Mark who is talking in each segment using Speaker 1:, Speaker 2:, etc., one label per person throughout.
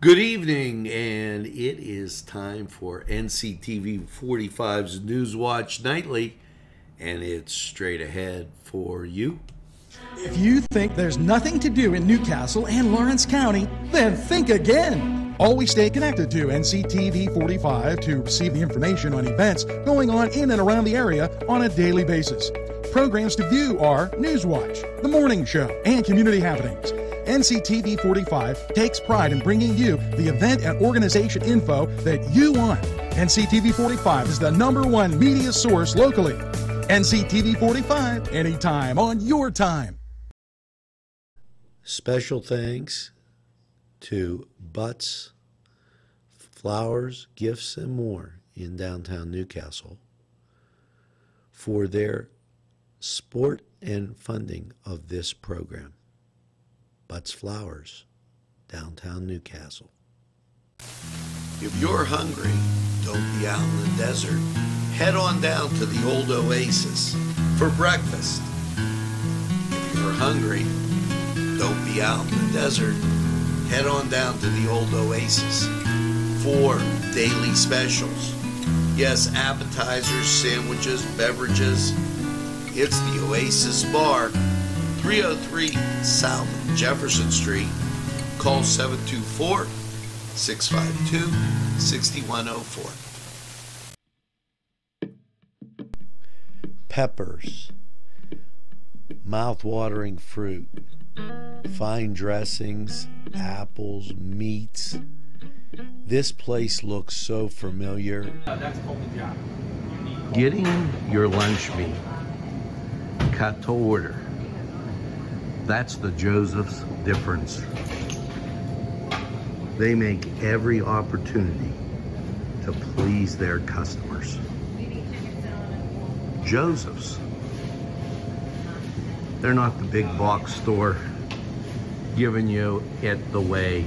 Speaker 1: Good evening, and it is time for NCTV45's Newswatch Nightly, and it's straight ahead for you.
Speaker 2: If you think there's nothing to do in Newcastle and Lawrence County, then think again. Always stay connected to NCTV45 to receive the information on events going on in and around the area on a daily basis. Programs to view are Newswatch, The Morning Show, and Community Happenings. NCTV45 takes pride in bringing you the event and organization info that you want. NCTV45 is the #1 media source locally. NCTV45, anytime on your time.
Speaker 1: Special thanks to Butts, Flowers, Gifts, and More in downtown Newcastle for their support and funding of this program. Butts Flowers, downtown Newcastle. If you're hungry, don't be out in the desert. Head on down to the old Oasis for breakfast. If you're hungry, don't be out in the desert. Head on down to the old Oasis for daily specials. Yes, appetizers, sandwiches, beverages. It's the Oasis Bar, 303 South Jefferson Street. Call 724-652-6104. Peppers, mouth-watering fruit, fine dressings, apples, meats. This place looks so familiar. Getting your lunch meat cut to order. That's the Joseph's difference. They make every opportunity to please their customers. Joseph's. They're not the big box store giving you it the way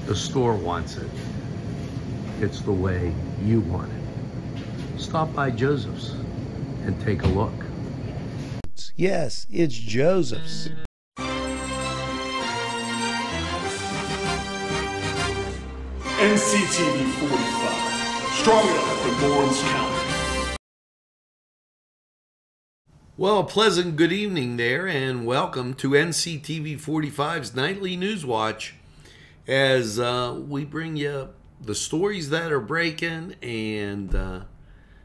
Speaker 1: the store wants it. It's the way you want it. Stop by Joseph's and take a look. Yes, it's Joseph's.
Speaker 3: NCTV45, strong enough for Lawrence County.
Speaker 1: Well, a pleasant good evening there, and welcome to NCTV45's Nightly Newswatch, as we bring you the stories that are breaking and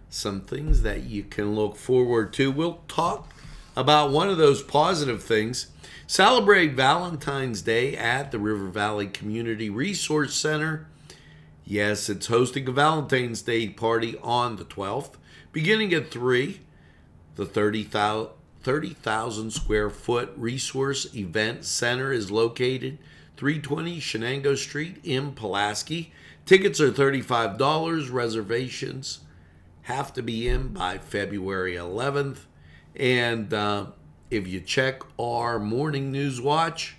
Speaker 1: some things that you can look forward to. We'll talk about one of those positive things. Celebrate Valentine's Day at the River Valley Community Resource Center. Yes, it's hosting a Valentine's Day party on the 12th, beginning at 3. The 30,000 square foot Resource Event Center is located 320 Shenango Street in Pulaski. Tickets are $35. Reservations have to be in by February 11th. And if you check our morning news watch,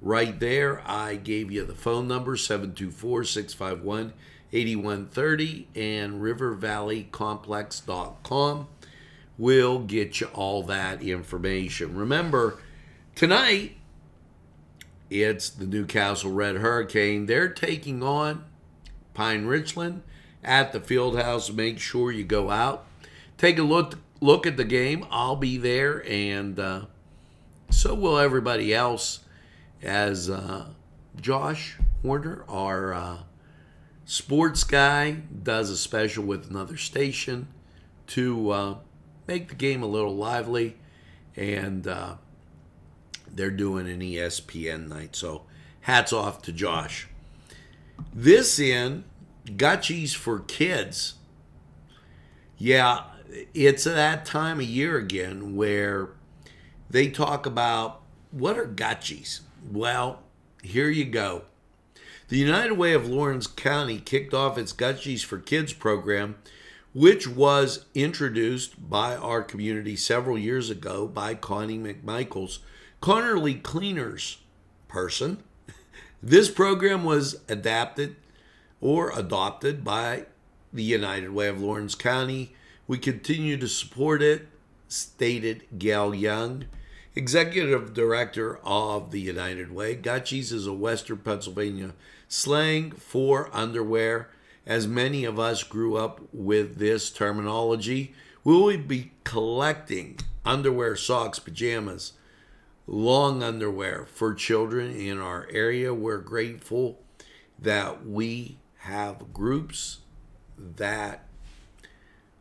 Speaker 1: right there, I gave you the phone number, 724-651-8130, and rivervalleycomplex.com will get you all that information. Remember, tonight, it's the Newcastle Red Hurricane. They're taking on Pine Richland at the Fieldhouse. Make sure you go out. Take a look at the game. I'll be there, and so will everybody else, as Josh Horner, our sports guy, does a special with another station to make the game a little lively, and they're doing an ESPN night, so hats off to Josh. This in Gutchies for Kids. Yeah, it's that time of year again where they talk about what are Gutchies. Well, here you go. The United Way of Lawrence County kicked off its Gutchies for Kids program, which was introduced by our community several years ago by Connie McMichael's Connerly Cleaners person. This program was adopted by the United Way of Lawrence County. We continue to support it, stated Gail Young. executive director of the United Way. Gutchies is a Western Pennsylvania slang for underwear. As many of us grew up with this terminology, we will be collecting underwear, socks, pajamas, long underwear for children in our area. We're grateful that we have groups that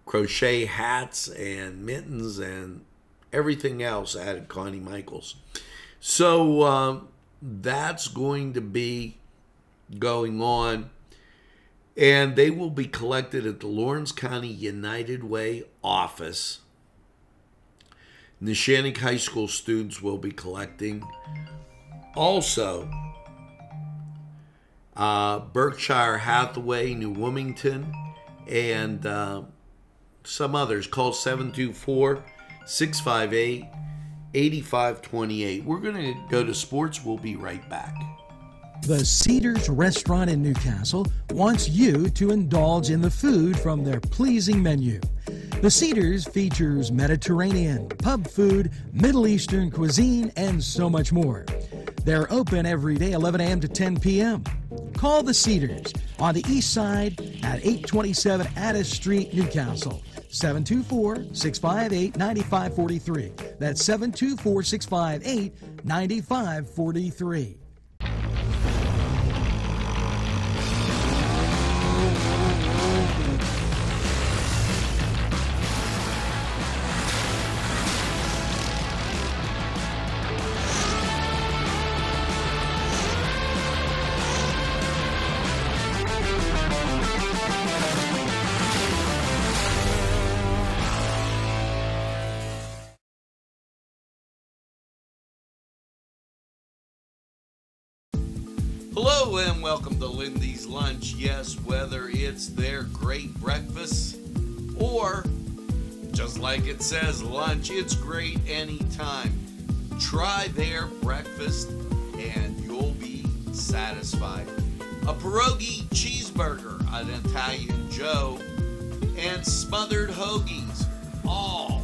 Speaker 1: crochet hats and mittens and everything else at Connie Michaels. So that's going to be going on, and they will be collected at the Lawrence County United Way office. Neshannock High School students will be collecting. Also, Berkshire Hathaway, New Wilmington, and some others. Call 724-658-8528. We're going to go to sports. We'll be right back.
Speaker 2: The Cedars Restaurant in Newcastle wants you to indulge in the food from their pleasing menu. The Cedars features Mediterranean, pub food, Middle Eastern cuisine, and so much more. They're open every day, 11 a.m. to 10 p.m. Call the Cedars on the east side at 827 Addis Street, Newcastle. 724-658-9543. That's 724-658-9543.
Speaker 1: Hello and welcome to Lindy's Lunch. Yes, whether it's their great breakfast or, just like it says, lunch, it's great anytime. Try their breakfast and you'll be satisfied. A pierogi cheeseburger, an Italian Joe, and smothered hoagies, all.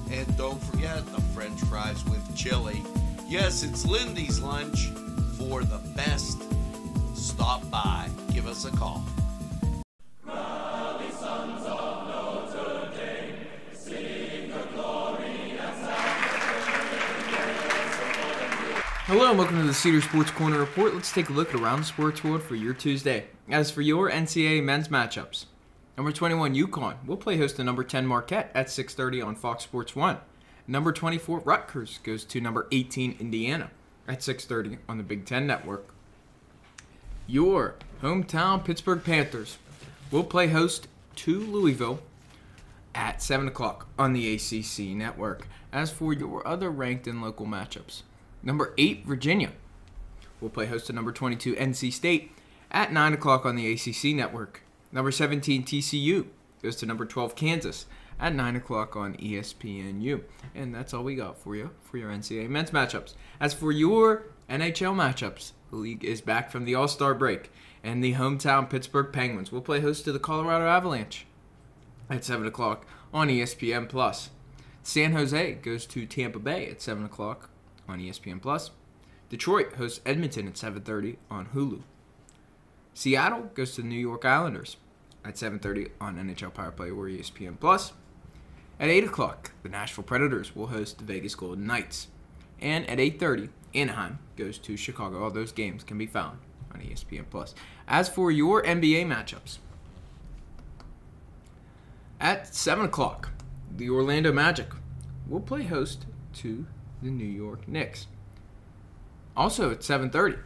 Speaker 1: And don't forget the French fries with chili. Yes, it's Lindy's Lunch. For the best, stop by. Give us a call. Rally, sons of Notre Dame, sing the glory and
Speaker 4: Hello and welcome to the Cedar Sports Corner Report. Let's take a look around the sports world for your Tuesday. As for your NCAA men's matchups, number 21 UConn will play host to number 10 Marquette at 6:30 on Fox Sports 1. Number 24 Rutgers goes to number 18 Indiana at 6:30 on the Big Ten Network. Your hometown Pittsburgh Panthers will play host to Louisville at 7 o'clock on the ACC Network. As for your other ranked and local matchups, number 8 Virginia will play host to number 22 NC State at 9 o'clock on the ACC Network. Number 17 TCU goes to number 12 Kansas at 9 o'clock on ESPNU. And that's all we got for you for your NCAA men's matchups. As for your NHL matchups, the league is back from the All-Star break, and the hometown Pittsburgh Penguins will play host to the Colorado Avalanche at 7 o'clock on ESPN+. San Jose goes to Tampa Bay at 7 o'clock on ESPN+. Detroit hosts Edmonton at 7:30 on Hulu. Seattle goes to the New York Islanders at 7:30 on NHL Power Play or ESPN+. At 8 o'clock, the Nashville Predators will host the Vegas Golden Knights. And at 8:30, Anaheim goes to Chicago. All those games can be found on ESPN+. As for your NBA matchups, at 7 o'clock, the Orlando Magic will play host to the New York Knicks. Also at 7:30, the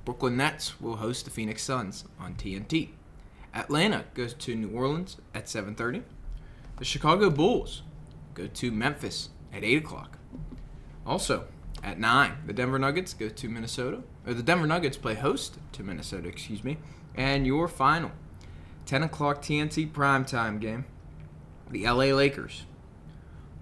Speaker 4: Brooklyn Nets will host the Phoenix Suns on TNT. Atlanta goes to New Orleans at 7:30. The Chicago Bulls go to Memphis at 8 o'clock. Also, at 9, the Denver Nuggets go to Minnesota. Or the Denver Nuggets play host to Minnesota, And your final 10 o'clock TNT primetime game, the LA Lakers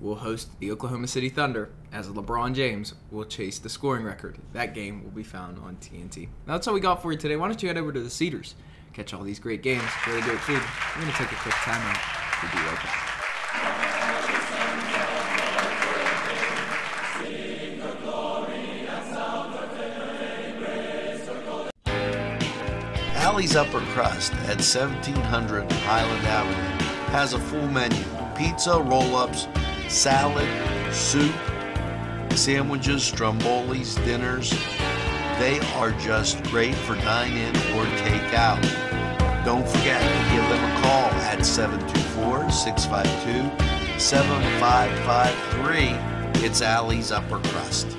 Speaker 4: will host the Oklahoma City Thunder as LeBron James will chase the scoring record. That game will be found on TNT. That's all we got for you today. Why don't you head over to the Cedars, catch all these great games, really great food. We're going to take a quick timeout. We'll be right back.
Speaker 1: Allie's Upper Crust at 1700 Highland Avenue has a full menu: pizza, roll-ups, salad, soup, sandwiches, strombolis, dinners. They are just great for dine-in or take-out. Don't forget to give them a call at 724-652-7553. It's Allie's Upper Crust.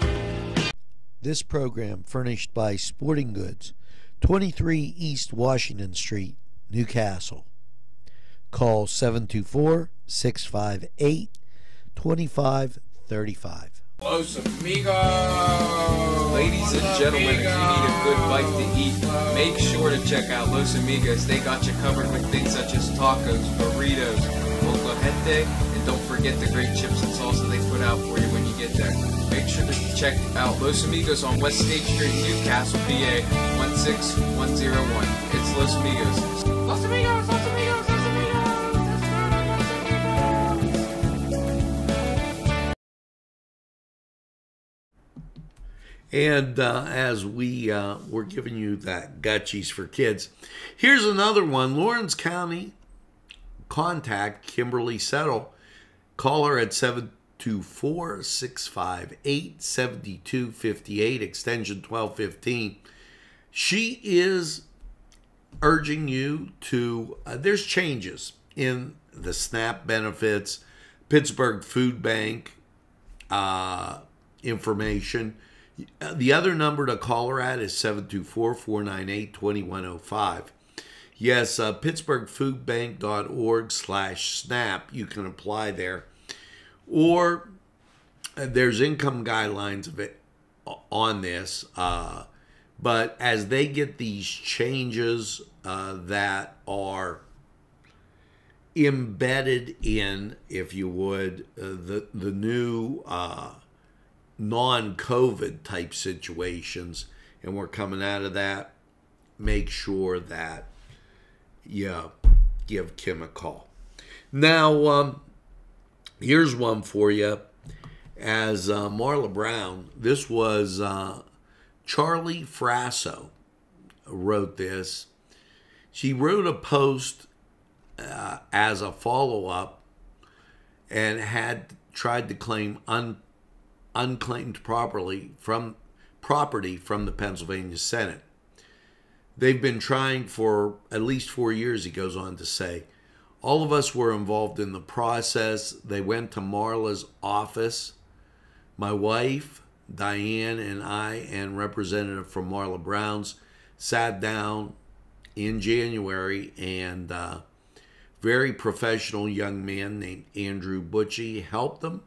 Speaker 1: This program furnished by Sporting Goods, 23 East Washington Street, Newcastle. Call 724-658-2535.
Speaker 4: Los Amigos! Ladies and gentlemen, if you need a good bite to eat, make sure to check out Los Amigos. They got you covered with things such as tacos, burritos, molcajete, and don't forget the great chips and salsa they put out for you when you get there. Make sure to check out Los Amigos on West State Street, Newcastle, PA, 16101. It's Los Amigos. Los Amigos! Los Amigos! Los Amigos!
Speaker 1: And as we're giving you that Gutchies for Kids, here's another one. Lawrence County, contact Kimberly Settle. Call her at 724-658-7258, extension 1215. She is urging you to, there's changes in the SNAP benefits, Pittsburgh Food Bank information. The other number to call her at is 724-498-2105. Yes, pittsburghfoodbank.org/SNAP. You can apply there. Or there's income guidelines of it on this. But as they get these changes that are embedded in, if you would, the new non-COVID type situations, and we're coming out of that, make sure that you give Kim a call. Now, here's one for you. As Marla Brown, this was Charlie Frasso wrote this. She wrote a post as a follow-up and had tried to claim unclaimed property from the Pennsylvania Senate. They've been trying for at least 4 years, he goes on to say. All of us were involved in the process. They went to Marla's office. My wife, Diane, and I, and representative from Marla Brown's, sat down in January, and very professional young man named Andrew Butchie helped them,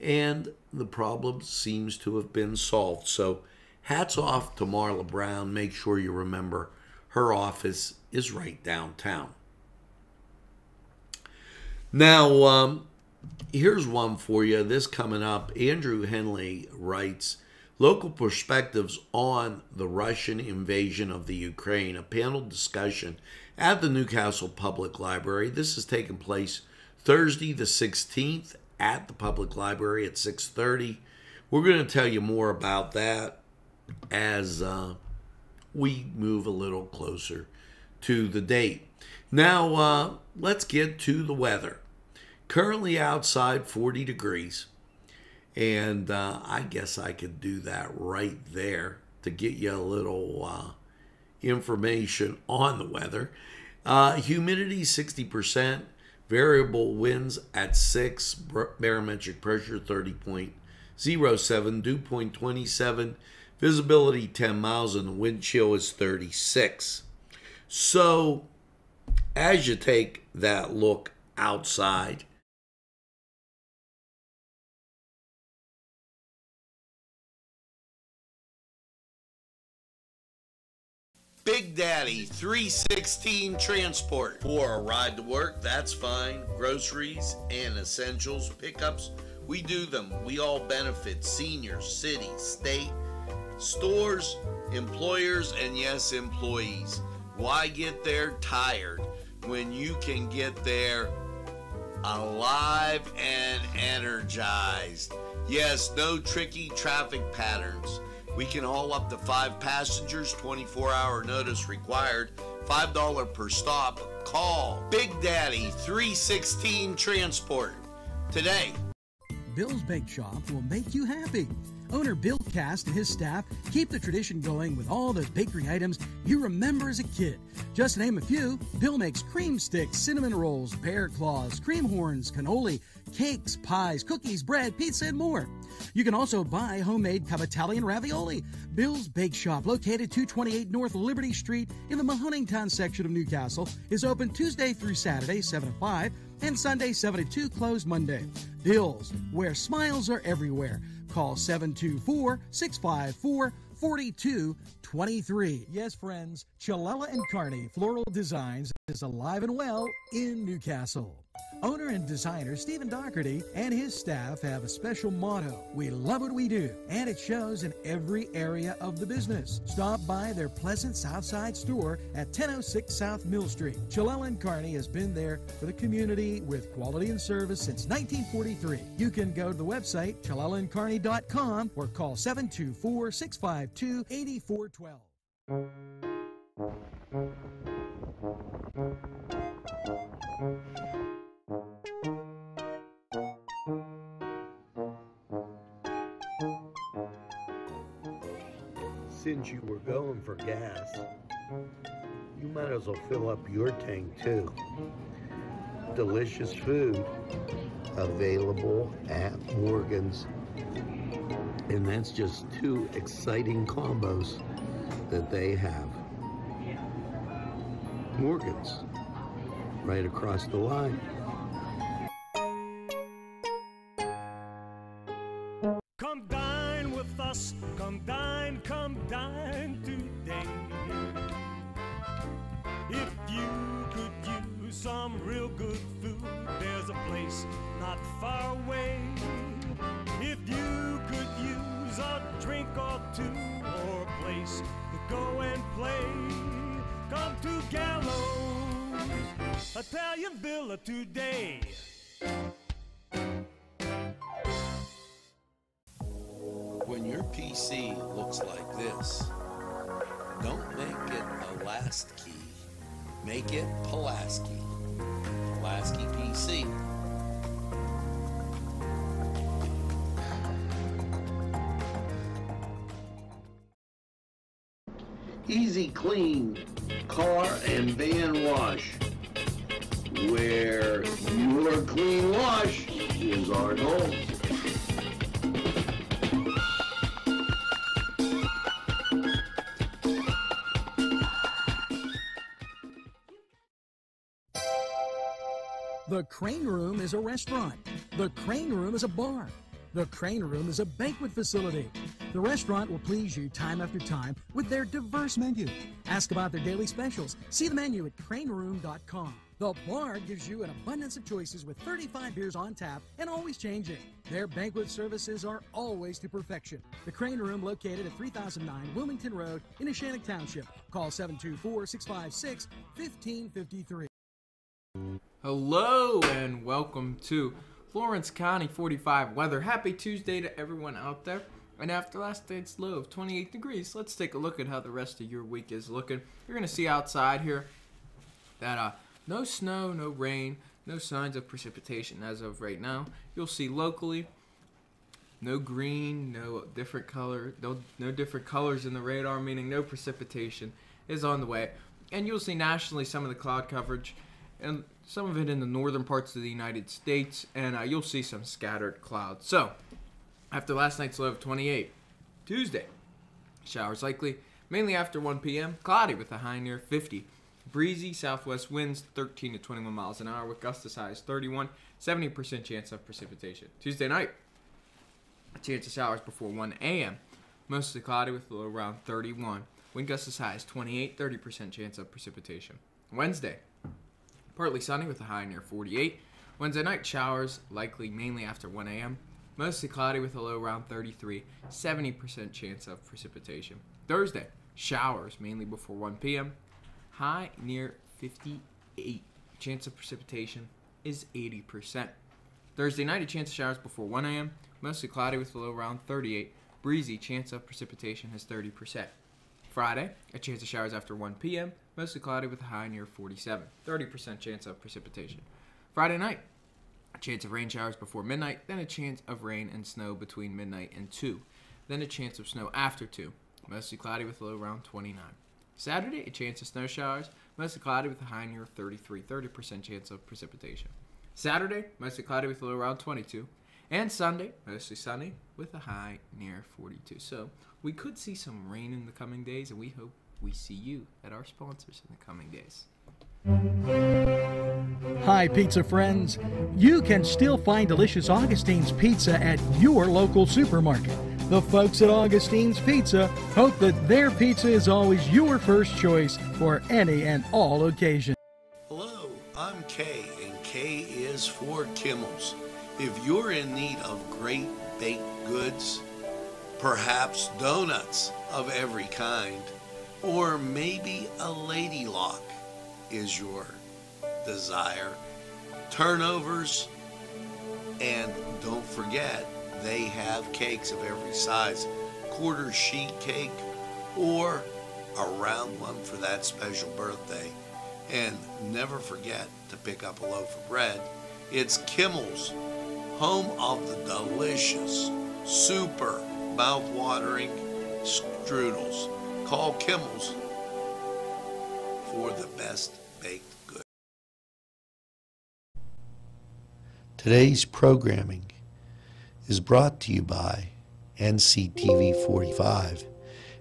Speaker 1: and the problem seems to have been solved. So hats off to Marla Brown. Make sure you remember her office is right downtown. Now, here's one for you. This coming up, Andrew Henley writes, Local Perspectives on the Russian Invasion of the Ukraine, a panel discussion at the Newcastle Public Library. This is taking place Thursday the 16th at the Public Library at 6:30. We're going to tell you more about that as we move a little closer to the date. Now, let's get to the weather. Currently outside 40 degrees. And I guess I could do that right there to get you a little information on the weather. Humidity 60%. Variable winds at 6. Barometric pressure 30.07. Dew point 27. Visibility 10 miles and the wind chill is 36. So, as you take that look outside, Big Daddy 316 Transport. For a ride to work, that's fine. Groceries and essentials pickups, we do them. We all benefit. Seniors, cities, state, stores, employers, and yes, employees. Why get there tired when you can get there alive and energized? Yes, no tricky traffic patterns. We can haul up to 5 passengers, 24-hour notice required, $5 per stop. Call Big Daddy 316 Transport today.
Speaker 2: Bill's Bake Shop will make you happy. Owner Bill Cast and his staff keep the tradition going with all the bakery items you remember as a kid. Just to name a few, Bill makes cream sticks, cinnamon rolls, bear claws, cream horns, cannoli, cakes, pies, cookies, bread, pizza, and more. You can also buy homemade cavatelli and ravioli. Bill's Bake Shop, located 228 North Liberty Street in the Mahoningtown section of Newcastle, is open Tuesday through Saturday, 7 to 5, and Sunday, 7 to 2, closed Monday. Bill's, where smiles are everywhere. Call 724-654-4223. Yes, friends, Chalella and Carney Floral Designs is alive and well in Newcastle. Owner and designer Stephen Doherty and his staff have a special motto: we love what we do, and it shows in every area of the business. Stop by their pleasant Southside store at 1006 South Mill Street. Chalella and Carney has been there for the community with quality and service since 1943. You can go to the website chalellaandcarney.com or call 724-652-8412.
Speaker 5: Since you were going for gas, you might as well fill up your tank too. Delicious food available at Morgan's. And that's just 2 exciting combos that they have. Morgan's, right across the line.
Speaker 6: Come dine with us, come dine today. If you could use some real good food, there's a place not far away. If you could use a drink or two, or a place to go and play, come to Gallows Italian Villa today.
Speaker 1: When your PC looks like this, don't make it a last key. Make it Pulaski. Pulaski PC.
Speaker 5: Easy Clean Car and Van Wash, where your clean wash is our goal.
Speaker 2: The Crane Room is a restaurant. The Crane Room is a bar. The Crane Room is a banquet facility. The restaurant will please you time after time with their diverse menu. Ask about their daily specials. See the menu at craneroom.com. The bar gives you an abundance of choices with 35 beers on tap and always changing. Their banquet services are always to perfection. The Crane Room, located at 3009 Wilmington Road in Neshannock Township. Call 724-656-1553.
Speaker 4: Hello and welcome to Lawrence County 45 weather. Happy Tuesday to everyone out there. And after last night's low of 28 degrees, let's take a look at how the rest of your week is looking. You're going to see outside here that no snow, no rain, no signs of precipitation as of right now. You'll see locally no green, no different color, no different colors in the radar, meaning no precipitation is on the way. And you'll see nationally some of the cloud coverage, and some of it in the northern parts of the United States, and you'll see some scattered clouds. So, after last night's low of 28, Tuesday, showers likely, mainly after 1 p.m., cloudy with a high near 50. Breezy southwest winds 13 to 21 miles an hour with gusts as high as 31, 70% chance of precipitation. Tuesday night, a chance of showers before 1 a.m., mostly cloudy with a low around 31. Wind gusts as high as 28, 30% chance of precipitation. Wednesday, partly sunny with a high near 48. Wednesday night, showers likely mainly after 1 a.m., mostly cloudy with a low around 33, 70% chance of precipitation. Thursday, showers mainly before 1 p.m., high near 58. Chance of precipitation is 80%. Thursday night, a chance of showers before 1 a.m., mostly cloudy with a low around 38, breezy, chance of precipitation has 30%. Friday, a chance of showers after 1 p.m., mostly cloudy with a high near 47, 30% chance of precipitation. Friday night, a chance of rain showers before midnight, then a chance of rain and snow between midnight and 2, then a chance of snow after 2, mostly cloudy with a low around 29. Saturday, a chance of snow showers, mostly cloudy with a high near 33, 30% chance of precipitation. Saturday, mostly cloudy with a low around 22. And Sunday, mostly sunny with a high near 42. So we could see some rain in the coming days, and we hope we see you at our sponsors in the coming days.
Speaker 2: Hi, pizza friends. You can still find delicious Augustine's Pizza at your local supermarket. The folks at Augustine's Pizza hope that their pizza is always your first choice for any and all occasions.
Speaker 1: Hello, I'm Kay, and K is for Kimmel's. If you're in need of great baked goods, perhaps donuts of every kind, or maybe a lady lock is your desire, turnovers, and don't forget, they have cakes of every size, quarter sheet cake or a round one for that special birthday. And never forget to pick up a loaf of bread. It's Kimmel's, home of the delicious, super mouth-watering strudels. Call Kimmel's for the best baked goods.
Speaker 5: Today's programming is brought to you by NCTV45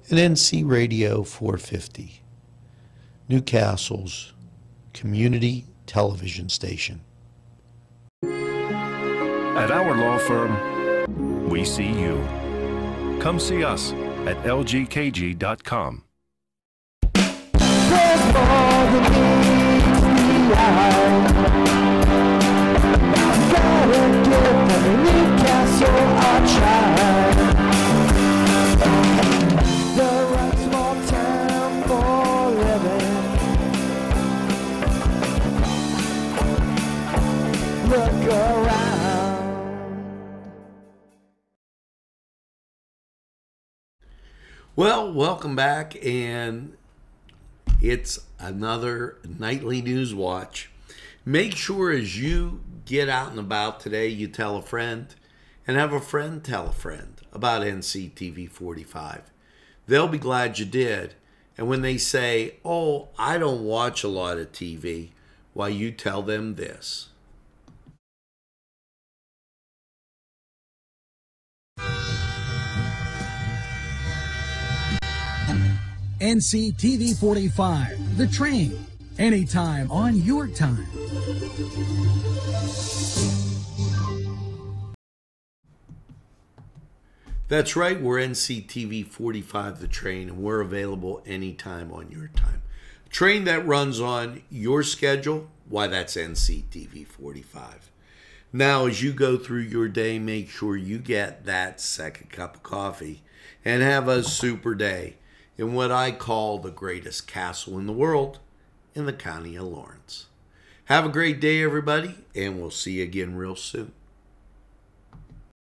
Speaker 5: and NC Radio 450, Newcastle's community television station.
Speaker 7: At our law firm, we see you. Come see us at lgkg.com.
Speaker 6: Look around.
Speaker 1: Well, welcome back, and it's another nightly news watch. Make sure as you get out and about today, you tell a friend, and have a friend tell a friend about NCTV45. They'll be glad you did. And when they say, oh, I don't watch a lot of TV, why, you tell them this.
Speaker 2: NCTV 45, The Train, anytime on your time.
Speaker 1: That's right, we're NCTV 45, The Train, and we're available anytime on your time. A train that runs on your schedule, why, that's NCTV 45. Now, as you go through your day, make sure you get that second cup of coffee and have a super day in what I call the greatest castle in the world, in the county of Lawrence. Have a great day, everybody, and we'll see you again real soon.